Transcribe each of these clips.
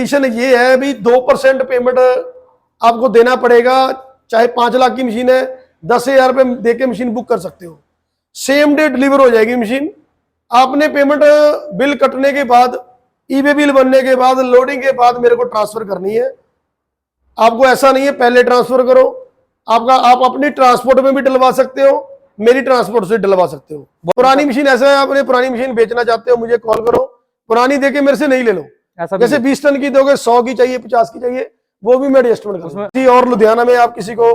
Condition ये है भी 2% पेमेंट आपको देना पड़ेगा, चाहे 5 लाख की मशीन है 10,000 रुपये दे के मशीन बुक कर सकते हो। सेम डे डिलीवर हो जाएगी मशीन। आपने पेमेंट बिल कटने के बाद, ईबे बिल बनने के बाद, लोडिंग के बाद मेरे को ट्रांसफर करनी है। आपको ऐसा नहीं है पहले ट्रांसफर करो, आप अपनी ट्रांसपोर्ट में भी डलवा सकते हो, मेरी ट्रांसपोर्ट से डलवा सकते हो। पुरानी मशीन ऐसा है, आपने पुरानी मशीन बेचना चाहते हो मुझे कॉल करो, पुरानी देके मेरे से नहीं ले लो। जैसे 20 टन की दोगे, 100 की चाहिए, 50 की चाहिए, वो भी मैं एडजस्टमेंट करूंगा। और लुधियाना में आप किसी को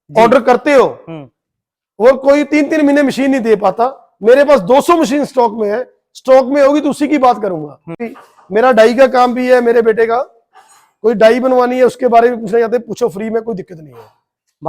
ऑर्डर करते हो और कोई 3-3 महीने मशीन नहीं दे पाता, मेरे पास 200 मशीन स्टॉक में है, स्टॉक में होगी तो उसी की बात करूंगा। मेरा डाई का काम भी है, मेरे बेटे का कोई डाई बनवानी है उसके बारे में पूछना चाहते हैं, पूछो फ्री में, कोई दिक्कत नहीं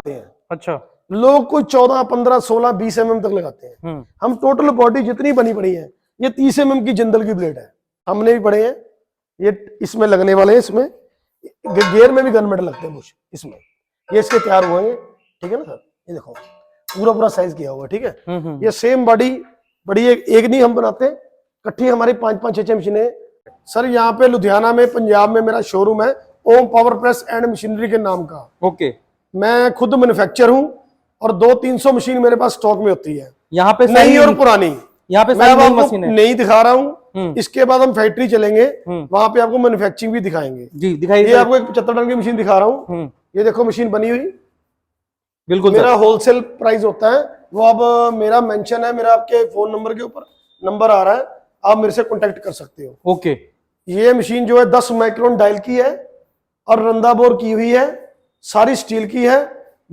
है। अच्छा, लोग कोई 14, 15, 16, 20 mm तक लगाते हैं। हम टोटल बॉडी जितनी बनी पड़ी है, ये 30 mm की जिंदल की ब्लेड है, हमने भी पड़े हैं, ये इसमें लगने वाले हैं, इसमें गियर में भी गन मेडल लगते हैं कुछ इसमें, ये इसके तैयार हुए हैं, ठीक है ना सर। ये देखो पूरा साइज किया हुआ, ठीक है। ये सेम बॉडी बड़ी एक नहीं हम बनाते, इकट्ठी हमारी 5-5, 6-6 मशीनें। सर यहाँ पे लुधियाना में, पंजाब में मेरा शोरूम है, ओम पावर प्रेस एंड मशीनरी के नाम का। ओके, मैं खुद मैन्युफैक्चर हूँ और 200-300 मशीन मेरे पास स्टॉक में होती है, यहाँ पे नई और पुरानी। यहाँ पे मैं अब आपको मशीन है, नहीं दिखा रहा हूँ, इसके बाद हम फैक्ट्री चलेंगे, वहां पे आपको मैन्युफैक्चरिंग भी दिखाएंगे। जी दिखाइए। ये आपको एक 75 टन की मशीन दिखा रहा हूँ, ये देखो मशीन बनी हुई, बिल्कुल। मेरा होलसेल प्राइस होता है वो, अब मेरा मेंशन है, मेरा आपके फोन नंबर के ऊपर नंबर आ रहा है, आप मेरे से कांटेक्ट कर सकते हो। ओके, ये मशीन जो है 10 माइक्रोन डायल की है और रंदा बोर की हुई है, सारी स्टील की है,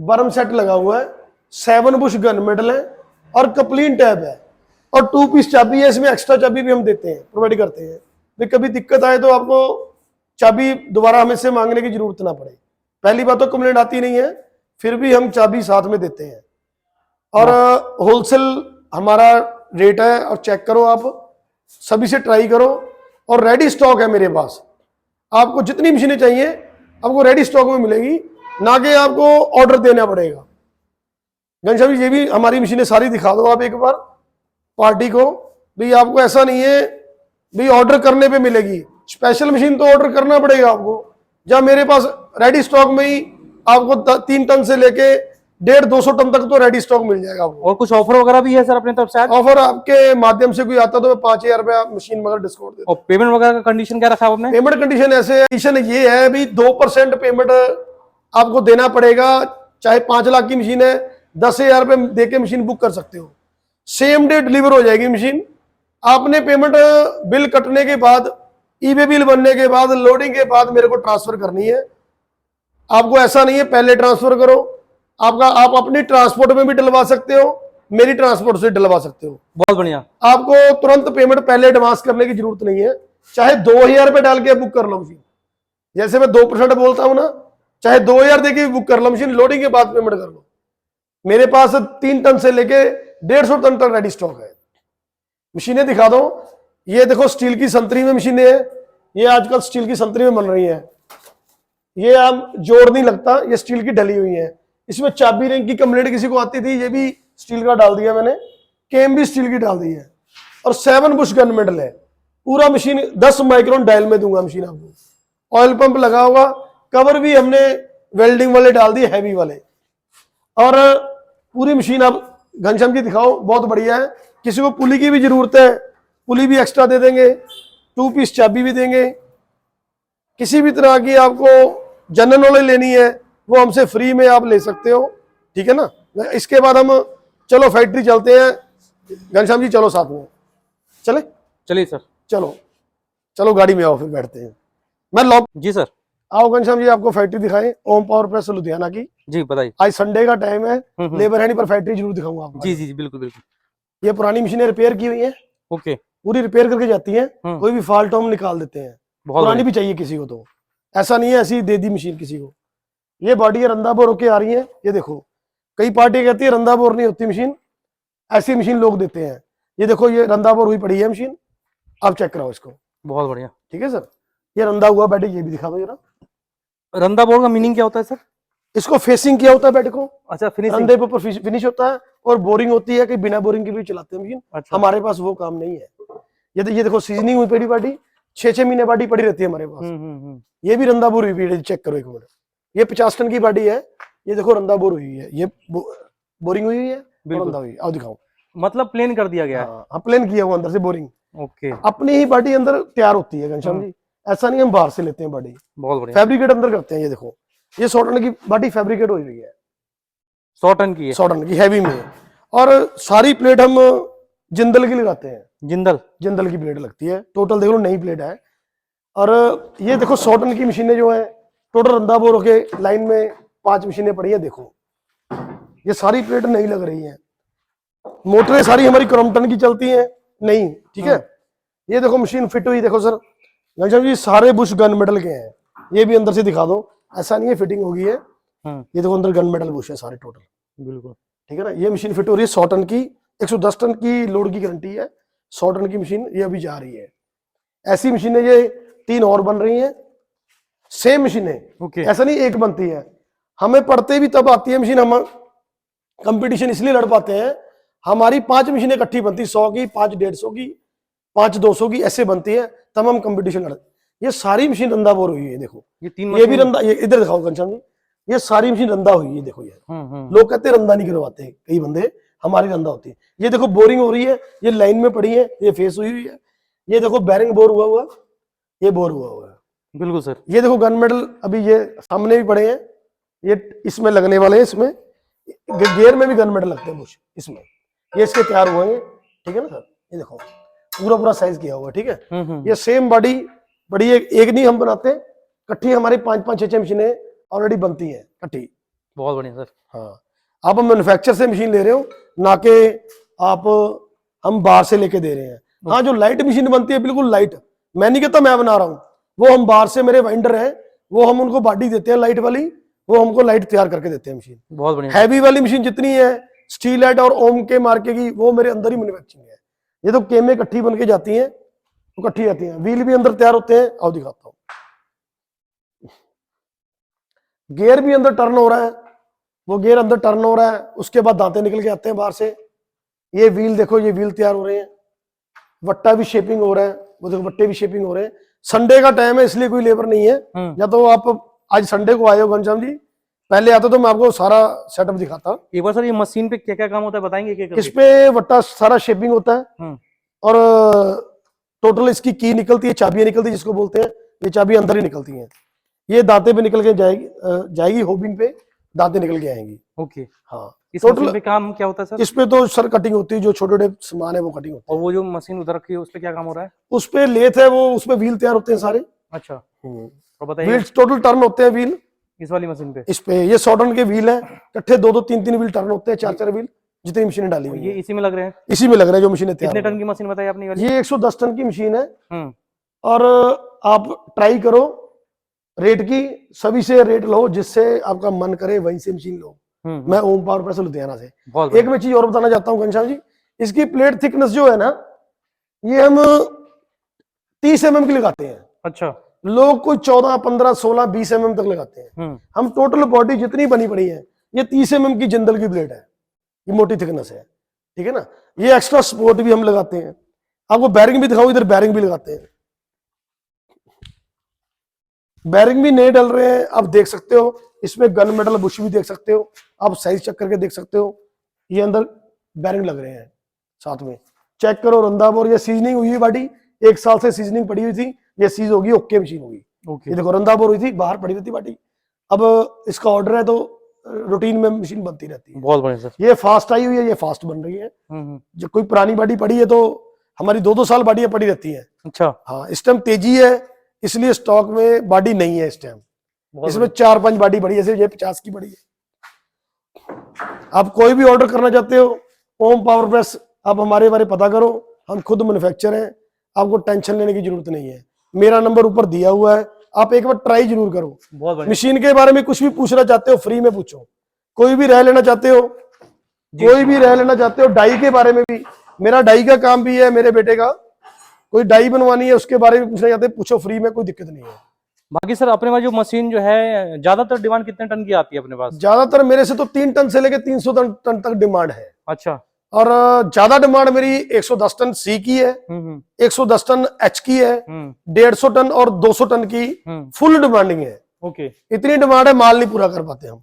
बर्म सेट लगा हुआ है, 7 बुश गन मेडल है और कपलीन टैब है और 2 पीस चाबी है। इसमें एक्स्ट्रा चाबी भी हम देते हैं, प्रोवाइड करते हैं, भी कभी दिक्कत आए तो आपको चाबी दोबारा हमें से मांगने की जरूरत ना पड़े। पहली बात तो कंप्लेंट आती नहीं है, फिर भी हम चाबी साथ में देते हैं। और होलसेल हमारा रेट है, और चेक करो आप, सभी से ट्राई करो, और रेडी स्टॉक है मेरे पास। आपको जितनी मशीनें चाहिए आपको रेडी स्टॉक में मिलेगी, ना कि आपको ऑर्डर देना पड़ेगा। घनश्याम जी, ये भी हमारी मशीनें सारी दिखा दो आप एक बार पार्टी को, भाई आपको ऐसा नहीं है भाई ऑर्डर करने पे मिलेगी, स्पेशल मशीन तो ऑर्डर करना पड़ेगा आपको। जब मेरे पास रेडी स्टॉक में ही आपको 3 टन से लेके 150-200 टन तक तो रेडी स्टॉक मिल जाएगा आपको। और कुछ ऑफर वगैरह भी है सर अपने तरफ से? ऑफर आपके माध्यम से कोई आता तो 5,000 रुपया मशीन मगर डिस्काउंट देता। और पेमेंट वगैरह का कंडीशन क्या रखा आपने? पेमेंट कंडीशन ऐसे है, कंडीशन ये है भी 2% पेमेंट आपको देना पड़ेगा, चाहे 5 लाख की मशीन है 10,000 रुपये दे के मशीन बुक कर सकते हो। सेम डे डिलीवर हो जाएगी मशीन। आपने पेमेंट बिल कटने के बाद, ईबे बिल बनने के बाद, लोडिंग के बाद मेरे को ट्रांसफर करनी है। आपको ऐसा नहीं है पहले ट्रांसफर करो, आप अपनी ट्रांसपोर्ट में भी डलवा सकते हो, मेरी ट्रांसपोर्ट से डलवा सकते हो। बहुत बढ़िया। आपको तुरंत पेमेंट पहले एडवांस करने की जरूरत नहीं है, चाहे 2,000 रुपये डाल के बुक कर लो मशीन। जैसे मैं 2% बोलता हूं ना, चाहे 2,000 देके बुक कर लो मशीन, लोडिंग के बाद पेमेंट कर लो। मेरे पास 3 टन से लेके 150 टन तक रेडी स्टॉक है। मशीनें दिखा दो, ये देखो स्टील की संतरी में मशीनें हैं, ये आजकल स्टील की संतरी में बन रही है, ये आप जोड़ नहीं लगता, ये स्टील की ढली हुई है। इसमें चाबी रिंग की कंप्लेंट किसी को आती थी, ये भी स्टील का डाल दिया मैंने, केम भी स्टील की डाल दी है, और 7 बुश गन मेडल है। पूरा मशीन 10 माइक्रोन डायल में दूंगा मशीन आपको। ऑयल पंप लगा होगा, कवर भी हमने वेल्डिंग वाले डाल दिए, हैवी वाले। और पूरी मशीन आप घनश्याम जी दिखाओ, बहुत बढ़िया है। किसी को पुली की भी जरूरत है, पुली भी एक्स्ट्रा दे देंगे, 2 पीस चाबी भी देंगे। किसी भी तरह की आपको जनरल नॉलेज लेनी है वो हमसे फ्री में आप ले सकते हो, ठीक है ना। इसके बाद हम चलो फैक्ट्री चलते हैं। घनश्याम जी चलो साथ में चले। चलिए सर, चलो गाड़ी में आओ, फिर बैठते हैं। मैं लॉक जी सर। आओ घनश्याम जी, आपको फैक्ट्री दिखाएं, ओम पावर प्रेस लुधियाना की। जी बताइए। आज संडे का टाइम है, लेबर है नहीं, पर फैक्ट्री जरूर दिखाऊंगा आपको। जी जी बिल्कुल बिल्कुल। ये पुरानी मशीनें रिपेयर की हुई है, ओके, पूरी रिपेयर करके जाती है, कोई भी फॉल्ट हम निकाल देते हैं। पुरानी भी चाहिए किसी को तो ऐसा नहीं है ऐसी दे दी मशीन किसी को। ये बॉडी रंदा बोर होके आ रही है, ये देखो। कई पार्टी कहती है रंदा बोर नहीं होती मशीन, ऐसी मशीन लोग देते हैं। ये देखो, ये रंदा बोर हुई पड़ी है मशीन, आप चेक कराओ इसको। बहुत बढ़िया, ठीक है सर। ये रंदा हुआ बेड, ये भी दिखा दो जरा। रंदा बोर का मीनिंग क्या होता है सर? इसको फेसिंग किया होता है बेड को। अच्छा, फिनिशिंग, रंदे पे ऊपर फिनिश होता है, और बोरिंग होती है कि बिना बोरिंग के भी चलाते हैं मशीन। अच्छा। हमारे पास वो काम नहीं है। ये देखो सीजनिंग हुई पड़ी बॉडी, 6 महीने बॉडी पड़ी रहती है हमारे पास। ये भी रंदा बोर हुई है, चेक करो एक मिनट। ये 50 टन की बॉडी है, ये देखो रंदा बोर हुई है, ये बोरिंग हुई है, रंदा हुई है। आओ दिखाओ, मतलब प्लेन कर दिया गया है। हाँ प्लेन किया हुआ अंदर से बोरिंग। ओके, अपनी ही बॉडी अंदर तैयार होती है घनश्याम जी, ऐसा नहीं हम बाहर से लेते हैं बॉडी, बहुत बढ़िया। फैब्रिकेट अंदर करते हैं। ये देखो, ये 100 टन की बॉडी फैब्रिकेट हुई हुई है, 100 टन की है, 100 टन की हैवी में। और सारी प्लेट हम जिंदल की लगाते हैं, जिंदल की प्लेट लगती है। टोटल देख लो नई प्लेट है। और ये देखो 100 टन की मशीनें जो है, टोटल रंदा बोर होके लाइन में 5 मशीनें पड़ी है। देखो ये सारी प्लेट नहीं लग रही है, मोटरें सारी हमारी क्रॉम्पटन की चलती हैं नहीं, ठीक है। ये देखो मशीन फिट हुई, देखो सर घनश्याम जी सारे बुश गन मेडल के हैं। ये भी अंदर से दिखा दो, ऐसा नहीं है फिटिंग होगी है। ये देखो अंदर गन मेडल बुश है सारे टोटल, बिल्कुल ठीक है ना। ये मशीन फिट हो रही है 100 टन की, 110 टन की लोड की गारंटी है। 100 टन की मशीन ये अभी जा रही है। ऐसी मशीनें ये 3 और बन रही हैं, सेम मशीनें, ऐसा नहीं एक बनती है। हमें पढ़ते भी तब आती है मशीन, हम कंपटीशन इसलिए लड़ पाते हैं, हमारी 5 मशीनें इकट्ठी बनती, 100 की, 5 150 की, 5 200 की, ऐसे बनती है, तब हम कंपटीशन लड़ते। ये सारी मशीन रंदा बोर हुई है, देखो ये भी रंदा, ये इधर दिखाओ घनश्याम जी, ये सारी मशीन रंदा हुई है। देखो यार लोग कहते हैं रंदा नहीं करवाते कई बंदे, हमारी रंदा होती है। ये देखो बोरिंग हो रही है, ये लाइन में पड़ी है, ये फेस हुई हुई है। ये देखो बैरिंग बोर हुआ, ये बोर हुआ है, बिल्कुल सर। ये देखो गन मेडल अभी ये सामने भी पड़े हैं, ये इसमें लगने वाले हैं। इसमें गियर में भी गन मेडल लगते हैं कुछ इसमें, ये इसके तैयार हुए हैं, ठीक है ना सर। ये देखो पूरा साइज किया हुआ है, ठीक है। ये सेम बॉडी बड़ी एक नहीं हम बनाते, इकट्ठी हमारी 5-5 6-6 मशीनें ऑलरेडी बनती हैं इकट्ठी। बहुत बढ़िया सर। हाँ, आप हम मैन्युफैक्चर से मशीन ले रहे हो, ना कि आप हम बाहर से लेके दे रहे हैं। हाँ, जो लाइट मशीन बनती है बिल्कुल लाइट, मैं नहीं कहता मैं बना रहा हूँ, वो हम बाहर से, मेरे वेंडर हैं, वो हम उनको बॉडी देते हैं लाइट वाली, वो हमको लाइट तैयार करके देते हैं मशीन। बहुत बढ़िया। हैवी वाली मशीन जितनी है स्टील लाइट और ओम के मार्के की, वो मेरे अंदर ही मैन्युफैक्चरिंग है। ये तो केमे इकट्ठी बन के जाती हैं, तो इकट्ठी आती हैं। व्हील भी अंदर तैयार होते हैं, आओ दिखाता हूँ। गियर भी अंदर टर्न हो रहा है, वो गियर अंदर टर्न हो रहा है, उसके बाद दांते निकल के आते हैं बाहर से। ये व्हील देखो, ये व्हील तैयार हो रहे हैं, वट्टा भी शेपिंग हो रहा है, वो देखो वट्टे भी शेपिंग हो रहे हैं। संडे का टाइम है इसलिए कोई लेबर नहीं है, या तो आप आज संडे को आए हो घनश्याम जी, पहले आता तो मैं आपको सारा सेटअप दिखाता। एक बार सर ये मशीन पे क्या क्या काम होता है बताएंगे? इस पे वट्टा सारा शेपिंग होता है, और टोटल इसकी की निकलती है, चाबियां निकलती है जिसको बोलते हैं, ये चाबी अंदर ही निकलती हैं। ये दांते पे निकल के जाएगी होबिंग पे, दांते निकल के आएंगी। ओके, हाँ। इस मशीन पे काम क्या होता है सर? इस पे तो सर कटिंग होती है, जो छोटे छोटे सामान है वो कटिंग होती है। और वो जो मशीन उधर रखी है उस पे क्या काम हो रहा है? उस पे लेथ है, वो उसमें व्हील तैयार होते हैं सारे। अच्छा, तो बताइए। व्हील टोटल टर्न होते हैं व्हील इस वाली मशीन पे? इस पे ये 100 टन के व्हील है, इकट्ठे 2-2 3-3 व्हील टर्न होते हैं, 4-4 व्हील, जितनी मशीनें डाली हुई ये इसी में लग रहे हैं? इसी में लग रहे हैं जो मशीनें तैयार। कितने टन की मशीन बताई आपने वाली? ये 110 टन की मशीन है। और आप ट्राई करो रेट की, सभी से रेट लो, जिससे आपका मन करे वहीं से मशीन लो। मैं ओम पावर प्रेस लुधियाना से। एक मैं चीज और बताना चाहता हूँ घनश्याम जी, इसकी प्लेट थिकनेस जो है ना, ये हम 30 mm की लगाते हैं। अच्छा। लोग कोई 14, 15, 16, 20 mm तक लगाते हैं। हम टोटल बॉडी जितनी बनी पड़ी है, ये 30 mm की जिंदल की प्लेट है, ये मोटी थिकनेस है, ठीक है ना। ये एक्स्ट्रा सपोर्ट भी हम लगाते हैं। आपको बैरिंग भी दिखाऊं, इधर बैरिंग भी लगाते हैं, बैरिंग भी नहीं डल रहे हैं, आप देख सकते हो। इसमें गन मेडल बुश भी देख सकते हो, आप साइज चेक करके देख सकते हो। ये अंदर बैरिंग लग रहे हैं साथ में, चेक करो। रंदा बोर, ये सीजनिंग हुई है बॉडी, 1 साल से सीजनिंग पड़ी हुई थी, ये सीज होगी, ओके मशीन होगी। ये देखो रंदा बोर हुई थी, बाहर पड़ी रहती बॉडी, अब इसका ऑर्डर है तो रूटीन में मशीन बनती रहती है। बहुत बढ़िया सर। ये फास्ट आई हुई है, ये फास्ट बन रही है। जो कोई पुरानी बॉडी पड़ी है तो हमारी 2-2 साल बॉडी पड़ी रहती है। अच्छा। हाँ, इस टाइम तेजी है इसलिए स्टॉक में बॉडी नहीं है इस टाइम, इसमें 4-5 बॉडी बड़ी है, ये 50 की बड़ी है। आप कोई भी ऑर्डर करना चाहते हो, ओम पावर प्रेस, आप हमारे बारे पता करो, हम खुद मैन्युफैक्चर हैं, आपको टेंशन लेने की जरूरत नहीं है। मेरा नंबर ऊपर दिया हुआ है, आप एक बार ट्राई जरूर करो। मशीन के बारे में कुछ भी पूछना चाहते हो फ्री में पूछो, कोई भी राय लेना चाहते हो, कोई भी राय लेना चाहते हो, डाई के बारे में भी, मेरा डाई का काम भी है, मेरे बेटे का कोई डाई बनवानी है उसके बारे में पूछना चाहते हैं, पूछो फ्री में, कोई दिक्कत नहीं है। बाकी सर अपने पास जो मशीन जो है ज्यादातर डिमांड कितने टन की आती है अपने पास? ज्यादातर मेरे से तो 3 टन से लेके 300 टन तक डिमांड है। अच्छा। और ज्यादा डिमांड मेरी 110 टन सी की है, 110 टन एच की है, 150 टन और 200 टन की फुल डिमांडिंग है। ओके, इतनी डिमांड है, माल नहीं पूरा कर पाते हम।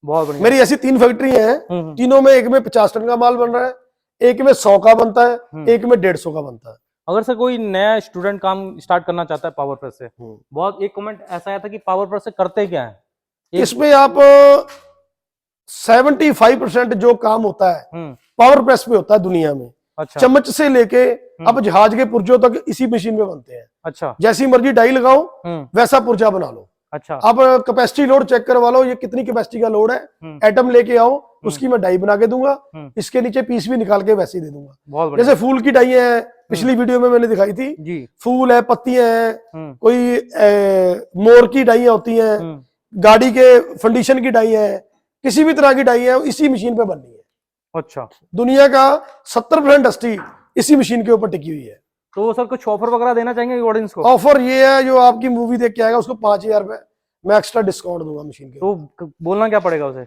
बहुत बढ़िया। मेरी ऐसी 3 फैक्ट्री हैं, तीनों में एक में 50 टन का माल बन रहा है, एक में 100 का बनता है, एक में 150 का बनता है। अगर सर कोई नया स्टूडेंट काम स्टार्ट करना चाहता है पावर प्रेस से, बहुत एक कमेंट ऐसा आया था कि पावर प्रेस से करते क्या है? इसमें आप 75% जो काम होता है पावर प्रेस पे होता है दुनिया में। अच्छा, चम्मच से लेके अब जहाज के पुर्जों तक इसी मशीन में बनते हैं। अच्छा, जैसी मर्जी डाई लगाओ वैसा पुर्जा बना लो। अच्छा, अब कैपेसिटी लोड चेक करवा लो, ये कितनी कैपेसिटी का लोड है, एटम लेके आओ, उसकी मैं डाई बना के दूंगा, इसके नीचे पीस भी निकाल के वैसे ही दे दूंगा। बहुत बढ़िया। जैसे फूल की डाई है, पिछली वीडियो में मैंने दिखाई थी जी, फूल है, पत्तियां हैं, कोई मोर की डाइयां होती हैं, गाड़ी के फंडिशन की डाई है, किसी भी तरह की डाई है, इसी मशीन पे बननी है। अच्छा, दुनिया का 70% इंडस्ट्री इसी मशीन के ऊपर टिकी हुई है। तो सर कुछ ऑफर वगैरह देना चाहेंगे ऑडियंस को? ऑफर ये है, जो आपकी मूवी देख के आएगा उसको 5000 रुपए मैं एक्स्ट्रा डिस्काउंट दूंगा मशीन के। तो बोलना क्या पड़ेगा उसे?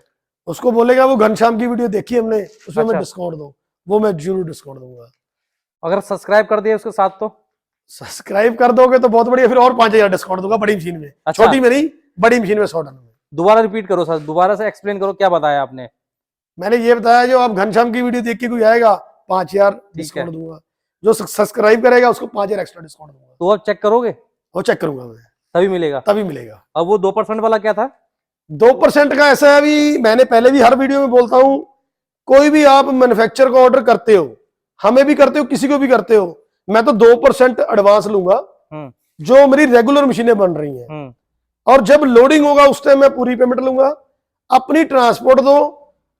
उसको बोलेगा वो घनश्याम की वीडियो देखी हमने, उसमें अच्छा, मैं डिस्काउंट दो, वो मैं जरूर डिस्काउंट दूंगा। अगर सब्सक्राइब कर दिया उसके साथ तो सब्सक्राइब कर दोगे तो बहुत बढ़िया, फिर और 5000 डिस्काउंट दूंगा बड़ी मशीन में। अच्छा। छोटी मेरी, बड़ी मशीन में 100 टन में। दोबारा रिपीट करो सर, दोबारा से एक्सप्लेन करो क्या बताया आपने। मैंने ये बताया, जो आप घनश्याम की वीडियो देख के कोई आएगा 5000 डिस्काउंट दूंगा, जो सब्सक्राइब करेगा उसको 5000 एक्स्ट्रा डिस्काउंट दूंगा। तो अब चेक करोगे? वो चेक करूंगा मैं, तभी मिलेगा, तभी मिलेगा। अब वो 2% वाला क्या था? 2% का ऐसा है, अभी मैंने पहले भी हर वीडियो में बोलता हूं, कोई भी आप मैन्युफैक्चर को ऑर्डर करते हो, हमें भी करते हो, किसी को भी करते हो, मैं तो 2% एडवांस लूंगा जो मेरी रेगुलर मशीनें बन रही हैं, और जब लोडिंग होगा उस टाइम मैं पूरी पेमेंट लूंगा। अपनी ट्रांसपोर्ट दो,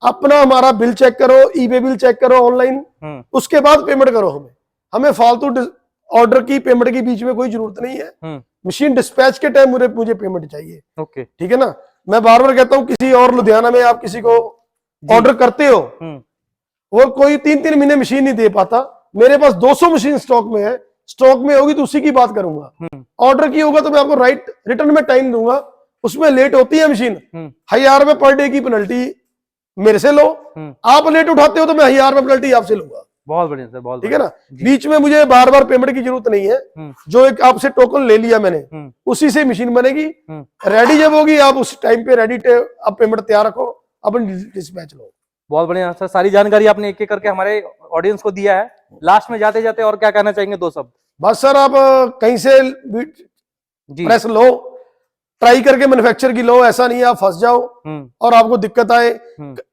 अपना हमारा बिल चेक करो, ईबे बिल चेक करो ऑनलाइन, उसके बाद पेमेंट करो। हमें फालतू ऑर्डर की पेमेंट के बीच में कोई जरूरत नहीं है। मशीन डिस्पैच के टाइम मुझे पेमेंट चाहिए। ओके, ठीक है ना। मैं बार बार कहता हूं, किसी और लुधियाना में आप किसी को ऑर्डर करते हो और कोई 3-3 महीने मशीन नहीं दे पाता, मेरे पास 200 मशीन स्टॉक में है, स्टॉक में होगी तो उसी की बात करूंगा। ऑर्डर की होगा तो मैं आपको राइट रिटर्न में टाइम दूंगा, उसमें लेट होती है मशीन, 1000 रुपए पर डे की पेनल्टी मेरे से लो, आप लेट उठाते हो तो मैं 1000 रुपए पेनल्टी आपसे लूंगा। बहुत बढ़िया सर, बहुत ठीक है ना। बीच में मुझे बार बार पेमेंट की जरूरत नहीं है, जो एक आपसे टोकन ले लिया मैंने उसी से मशीन बनेगी, रेडी जब होगी आप उस टाइम पे रेडी आप पेमेंट तैयार रखो, अपन डिस्पैच लो। बहुत बढ़िया सर, सारी जानकारी आपने एक एक करके हमारे ऑडियंस को दिया है। लास्ट में जाते जाते और क्या कहना चाहेंगे? 2 शब्द बस सर, आप कहीं से प्रेस लो, ट्राई करके मैन्युफैक्चर की लो, ऐसा नहीं है आप फंस जाओ और आपको दिक्कत आए।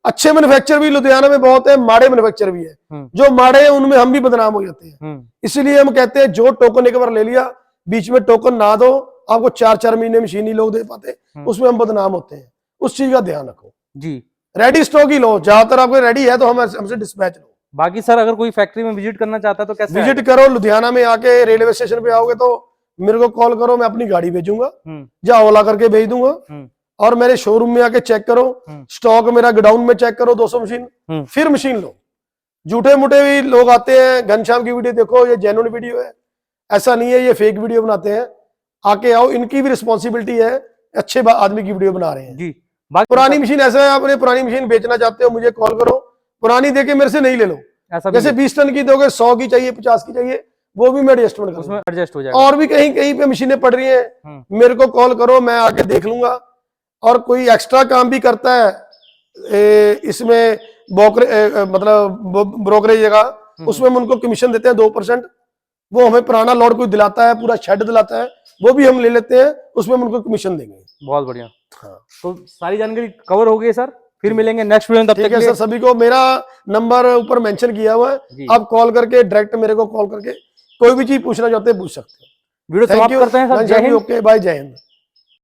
अच्छे मैन्युफैक्चर भी लुधियाना में बहुत है, माड़े मैन्युफैक्चर भी है, जो माड़े हैं उनमें हम भी बदनाम हो जाते हैं। इसीलिए हम कहते हैं, जो टोकन एक बार ले लिया, बीच में टोकन ना दो, आपको 4-4 महीने मशीन ही लोग दे पाते, उसमें हम बदनाम होते हैं। उस चीज का ध्यान रखो जी। रेडी स्टॉक ही लो, ज्यादातर आपको रेडी है तो हमसे डिस्पैच लो। बाकी सर अगर कोई फैक्ट्री में विजिट करना चाहता है तो कैसे विजिट करो? लुधियाना में आके रेलवे स्टेशन पे आओगे तो मेरे को कॉल करो, मैं अपनी गाड़ी भेजूंगा या ओला करके भेज दूंगा, और मेरे शोरूम में आके चेक करो, स्टॉक मेरा गोडाउन में चेक करो 200 मशीन, फिर मशीन लो। झूठे मूठे भी लोग आते हैं, घनश्याम की वीडियो देखो, ये जेन्युइन वीडियो है, ऐसा नहीं है ये फेक वीडियो बनाते हैं। आके आओ, इनकी भी रिस्पॉन्सिबिलिटी है, अच्छे आदमी की वीडियो बना रहे हैं जी। पुरानी मशीन ऐसा है, आपने पुरानी मशीन बेचना चाहते हो मुझे कॉल करो, पुरानी देके मेरे से नहीं ले लो। जैसे 20 टन की दोगे, 100 की चाहिए, 50 की चाहिए, वो भी मैं एडजस्टमेंट करूंगा, उसमें एडजस्ट हो जाएगा। और भी कहीं कहीं पे मशीनें पड़ रही हैं, मेरे को कॉल करो, मैं आके देख लूंगा। और कोई एक्स्ट्रा काम भी करता है इसमें मतलब ब्रोकरेज जगह, उसमें हम उनको कमीशन देते हैं 2%, वो हमें पुराना लॉट कोई दिलाता है, पूरा शेड दिलाता है, वो भी हम ले लेते हैं, उसमें हम उनको कमीशन देंगे। बहुत बढ़िया। हाँ, तो सारी जानकारी कवर हो गई सर, फिर मिलेंगे नेक्स्ट वीडियो में। तब तक सर सभी को मेरा नंबर ऊपर मेंशन किया हुआ है, आप कॉल करके डायरेक्ट मेरे को कॉल करके कोई भी चीज पूछना चाहते हैं पूछ सकते हैं। वीडियो समाप्त करते हैं सर। जय हिंद। ओके बाय, जय हिंद।